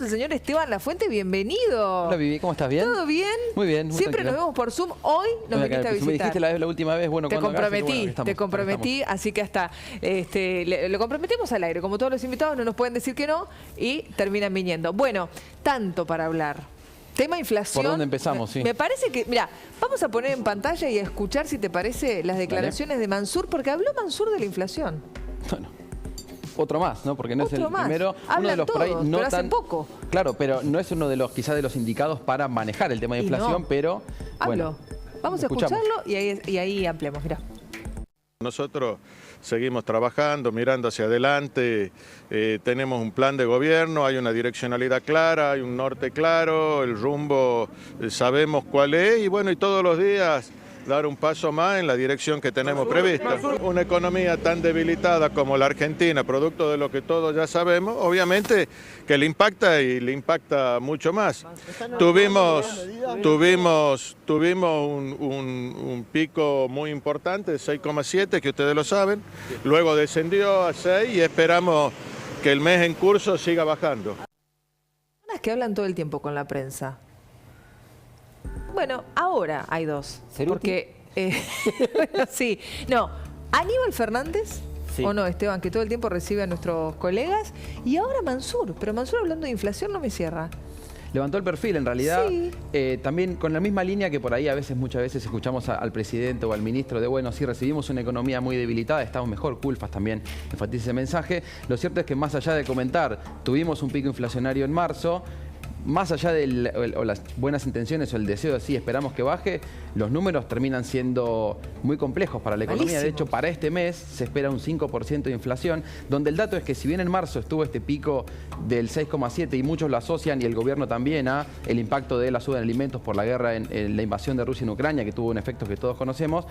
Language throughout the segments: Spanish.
El señor Esteban Lafuente, bienvenido. Hola Vivi, ¿cómo estás? ¿Bien? ¿Todo bien? Muy bien. Muy Siempre tranquilo. nos vemos por Zoom. Hoy nos viniste a visitar. Me dijiste la última vez, bueno, te cuando comprometí, te comprometí, así que hasta lo comprometemos al aire. Como todos los invitados no nos pueden decir que no y terminan viniendo. Bueno, tanto para hablar. Tema inflación. ¿Por dónde empezamos? Sí. Me parece que, mira, vamos a poner en pantalla y a escuchar, si te parece, las declaraciones de Mansur, porque habló Mansur de la inflación. Bueno. Otro más, ¿no? Porque no es el primero. Hablan uno de los todos, por ahí no pero tan, hace poco. Claro, pero no es uno de los quizás de los indicados para manejar el tema de inflación, no. pero bueno. Vamos a escucharlo y ahí ampliamos, mirá. Nosotros seguimos trabajando, mirando hacia adelante, tenemos un plan de gobierno, hay una direccionalidad clara, hay un norte claro, el rumbo sabemos cuál es y bueno, y todos los días dar un paso más en la dirección que tenemos prevista. Una economía tan debilitada como la Argentina, producto de lo que todos ya sabemos, obviamente que le impacta y le impacta mucho más. Tuvimos un pico muy importante de 6,7, que ustedes lo saben, luego descendió a 6 y esperamos que el mes en curso siga bajando. Personas que hablan todo el tiempo con la prensa. Bueno, ahora hay dos. Porque, bueno, sí. No, Aníbal Fernández, sí. ¿O no, Esteban? Que todo el tiempo recibe a nuestros colegas. Y ahora Mansur. Pero Mansur hablando de inflación no me cierra. Levantó el perfil, en realidad, sí. También con la misma línea que por ahí muchas veces escuchamos al presidente o al ministro de, bueno, sí, recibimos una economía muy debilitada, estamos mejor, Culfas también enfatiza ese mensaje. Lo cierto es que más allá de comentar, tuvimos un pico inflacionario en marzo, más allá de las buenas intenciones o el deseo de sí, esperamos que baje, los números terminan siendo muy complejos para la economía. Malísimo. De hecho, para este mes se espera un 5% de inflación, donde el dato es que si bien en marzo estuvo este pico del 6,7 y muchos lo asocian, y el gobierno también, a el impacto de la suba en alimentos por la guerra en la invasión de Rusia en Ucrania, que tuvo un efecto que todos conocemos,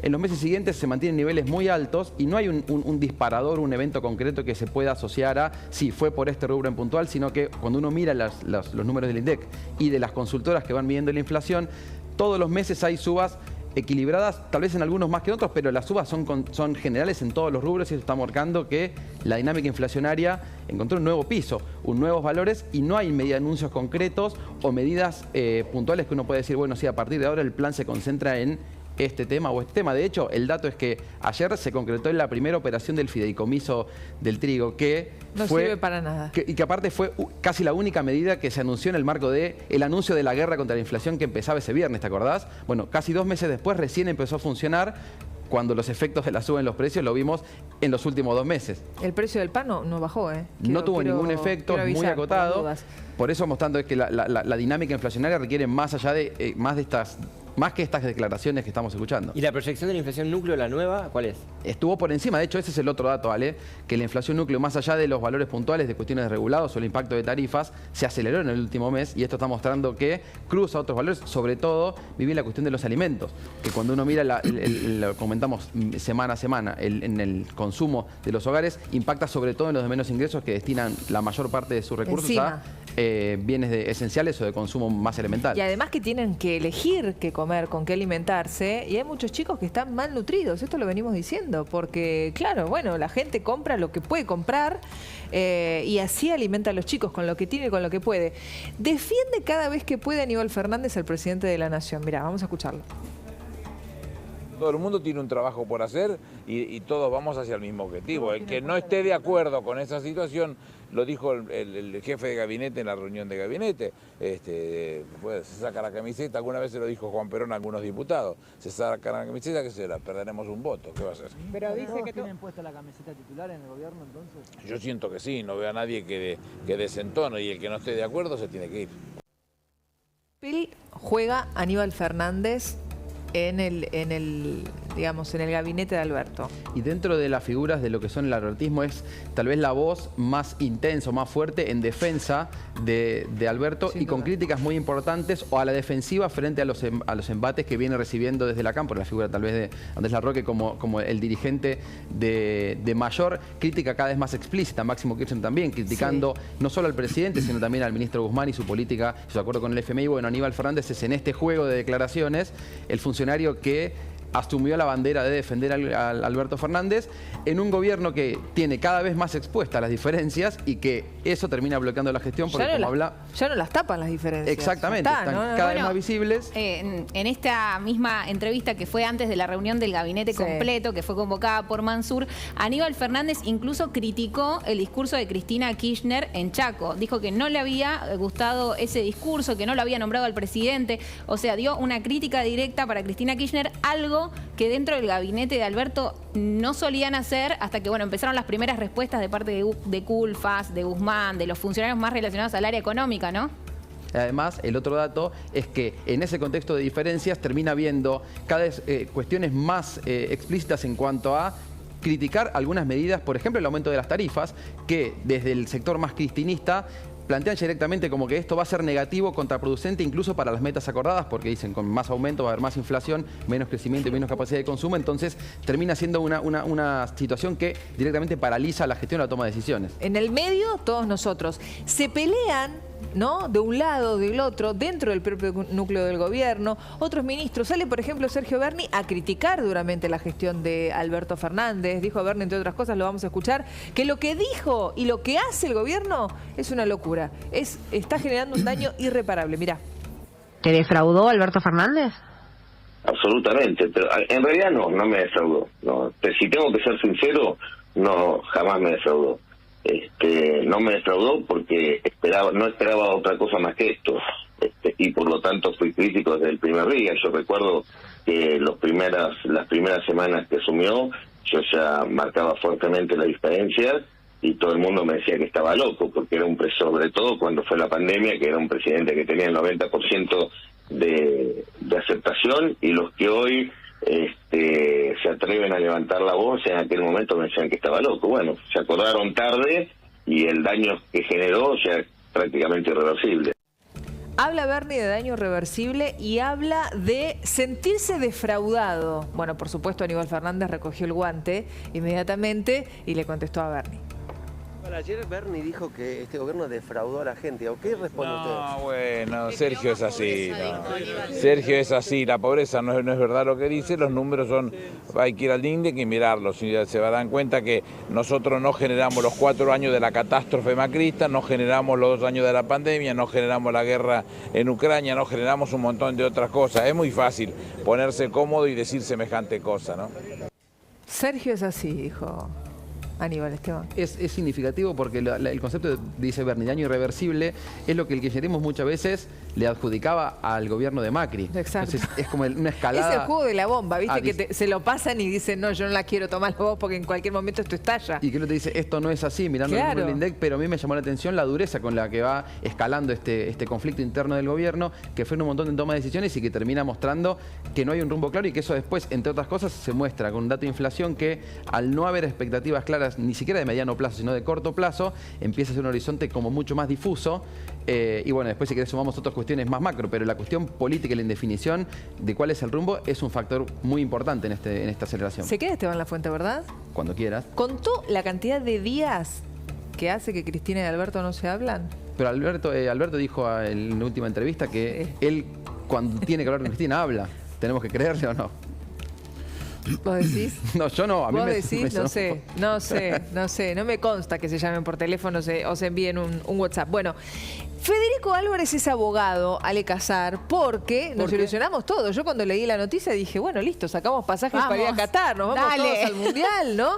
en los meses siguientes se mantienen niveles muy altos y no hay un disparador, un evento concreto que se pueda asociar a si fue por este rubro en puntual, sino que cuando uno mira los números del INDEC y de las consultoras que van midiendo la inflación, todos los meses hay subas equilibradas, tal vez en algunos más que en otros, pero las subas son generales en todos los rubros y eso está marcando que la dinámica inflacionaria encontró un nuevo piso, nuevos valores y no hay anuncios concretos o medidas puntuales que uno puede decir, bueno, sí, a partir de ahora el plan se concentra en este tema o este tema. De hecho, el dato es que ayer se concretó en la primera operación del fideicomiso del trigo, que no sirve para nada. Y que aparte fue casi la única medida que se anunció en el marco del anuncio de la guerra contra la inflación que empezaba ese viernes, ¿te acordás? Bueno, casi 2 meses después recién empezó a funcionar, cuando los efectos de la suba en los precios lo vimos en los últimos 2 meses. El precio del pan no bajó, ¿eh? No tuvo ningún efecto, muy acotado. Por eso mostrando que la dinámica inflacionaria requiere más allá de más que estas declaraciones que estamos escuchando. ¿Y la proyección de la inflación núcleo, la nueva, cuál es? Estuvo por encima, de hecho ese es el otro dato, Ale, que la inflación núcleo, más allá de los valores puntuales de cuestiones de regulados o el impacto de tarifas, se aceleró en el último mes y esto está mostrando que cruza otros valores, sobre todo vive la cuestión de los alimentos, que cuando uno mira, lo comentamos semana a semana, en el consumo de los hogares, impacta sobre todo en los de menos ingresos que destinan la mayor parte de sus recursos a bienes esenciales o de consumo más elemental. Y además que tienen que elegir qué comer, con qué alimentarse, y hay muchos chicos que están malnutridos, esto lo venimos diciendo, porque claro, bueno, la gente compra lo que puede comprar y así alimenta a los chicos con lo que tiene y con lo que puede. Defiende cada vez que puede Aníbal Fernández al presidente de la Nación. Mirá, vamos a escucharlo. Todo el mundo tiene un trabajo por hacer y todos vamos hacia el mismo objetivo. El que no esté de acuerdo con esa situación, lo dijo el jefe de gabinete en la reunión de gabinete, pues, se saca la camiseta, alguna vez se lo dijo Juan Perón a algunos diputados, se saca la camiseta que perderemos un voto, ¿qué va a hacer? Pero dice que tienen puesta la camiseta titular en el gobierno entonces. Yo siento que sí, no veo a nadie que desentone y el que no esté de acuerdo se tiene que ir. Juega Aníbal Fernández en el gabinete de Alberto. Y dentro de las figuras de lo que son el albertismo es tal vez la voz más intensa, más fuerte en defensa de Alberto y con críticas muy importantes o a la defensiva frente a los embates que viene recibiendo desde la Cámpora, la figura tal vez de Andrés Larroque como el dirigente de mayor crítica cada vez más explícita, Máximo Kirchner también, criticando no solo al presidente, sino también al ministro Guzmán y su política, su acuerdo con el FMI. Bueno, Aníbal Fernández es en este juego de declaraciones el funcionario que asumió la bandera de defender a Alberto Fernández en un gobierno que tiene cada vez más expuestas las diferencias y que eso termina bloqueando la gestión porque ya no las tapan las diferencias. Exactamente, están cada vez más visibles. En esta misma entrevista que fue antes de la reunión del gabinete completo, que fue convocada por Mansur, Aníbal Fernández incluso criticó el discurso de Cristina Kirchner en Chaco. Dijo que no le había gustado ese discurso, que no lo había nombrado al presidente. O sea, dio una crítica directa para Cristina Kirchner, algo que dentro del gabinete de Alberto no solían hacer hasta que, bueno, empezaron las primeras respuestas de parte de Culfas, de Guzmán, de los funcionarios más relacionados al área económica, ¿no? Además, el otro dato es que en ese contexto de diferencias termina habiendo cada vez cuestiones más explícitas en cuanto a criticar algunas medidas, por ejemplo, el aumento de las tarifas, que desde el sector más cristinista plantean directamente como que esto va a ser negativo, contraproducente incluso para las metas acordadas, porque dicen con más aumento va a haber más inflación, menos crecimiento y menos capacidad de consumo, entonces termina siendo una situación que directamente paraliza la gestión y la toma de decisiones. En el medio, todos nosotros. Se pelean, ¿no? De un lado, del otro, dentro del propio núcleo del gobierno. Otros ministros. Sale, por ejemplo, Sergio Berni a criticar duramente la gestión de Alberto Fernández. Dijo Berni, entre otras cosas, lo vamos a escuchar, que lo que dijo y lo que hace el gobierno es una locura. Está generando un daño irreparable. Mirá. ¿Te defraudó Alberto Fernández? Absolutamente, pero en realidad no me defraudó. No. Si tengo que ser sincero, no, jamás me defraudó. No me defraudó porque no esperaba otra cosa más que esto, y por lo tanto fui crítico desde el primer día. Yo recuerdo que las primeras semanas que asumió, yo ya marcaba fuertemente la diferencia y todo el mundo me decía que estaba loco, porque era sobre todo cuando fue la pandemia, que era un presidente que tenía el 90% de aceptación, y los que hoy se atreven a levantar la voz en aquel momento me decían que estaba loco. Bueno, se acordaron tarde y el daño que generó ya es prácticamente irreversible. Habla Berni de daño irreversible y habla de sentirse defraudado. Bueno, por supuesto, Aníbal Fernández recogió el guante inmediatamente y le contestó a Berni. Ayer Berni dijo que este gobierno defraudó a la gente. ¿O qué responde usted? No, bueno, Sergio es así. No. Sergio es así. La pobreza no es verdad lo que dice. Los números son... Hay que ir al INDEC y mirarlos. Y se darán cuenta que nosotros no generamos los 4 años de la catástrofe macrista, no generamos los 2 años de la pandemia, no generamos la guerra en Ucrania, no generamos un montón de otras cosas. Es muy fácil ponerse cómodo y decir semejante cosa, ¿no? Sergio es así, dijo Aníbal Esteban. Es significativo porque el concepto, dice Berni, daño irreversible, es lo que el kirchnerismo muchas veces le adjudicaba al gobierno de Macri. Exacto. Entonces es como una escalada. Es el juego de la bomba, ¿viste? Que se lo pasan y dicen, no, yo no la quiero tomar la voz porque en cualquier momento esto estalla. Y que uno te dice, esto no es así, mirando el número del INDEC, pero a mí me llamó la atención la dureza con la que va escalando este conflicto interno del gobierno, que fue un montón de toma de decisiones y que termina mostrando que no hay un rumbo claro y que eso después, entre otras cosas, se muestra con un dato de inflación que al no haber expectativas claras, ni siquiera de mediano plazo, sino de corto plazo, empieza a ser un horizonte como mucho más difuso. Y bueno, después si querés sumamos otras cuestiones más macro, pero la cuestión política y la indefinición de cuál es el rumbo es un factor muy importante en esta aceleración. Se queda Esteban Lafuente, ¿verdad? Cuando quieras. ¿Contó la cantidad de días que hace que Cristina y Alberto no se hablan? Pero Alberto dijo en la última entrevista que él, cuando tiene que hablar con Cristina, habla. ¿Tenemos que creerle o no? ¿Vos decís? No, yo no. A mí ¿Vos me decís? No sé. No me consta que se llamen por teléfono o se envíen un WhatsApp. Bueno, Federico Álvarez es abogado, Ale Casar, porque nos ilusionamos todos. Yo cuando leí la noticia dije, bueno, listo, sacamos pasajes para ir a Qatar, nos vamos todos al Mundial, ¿no?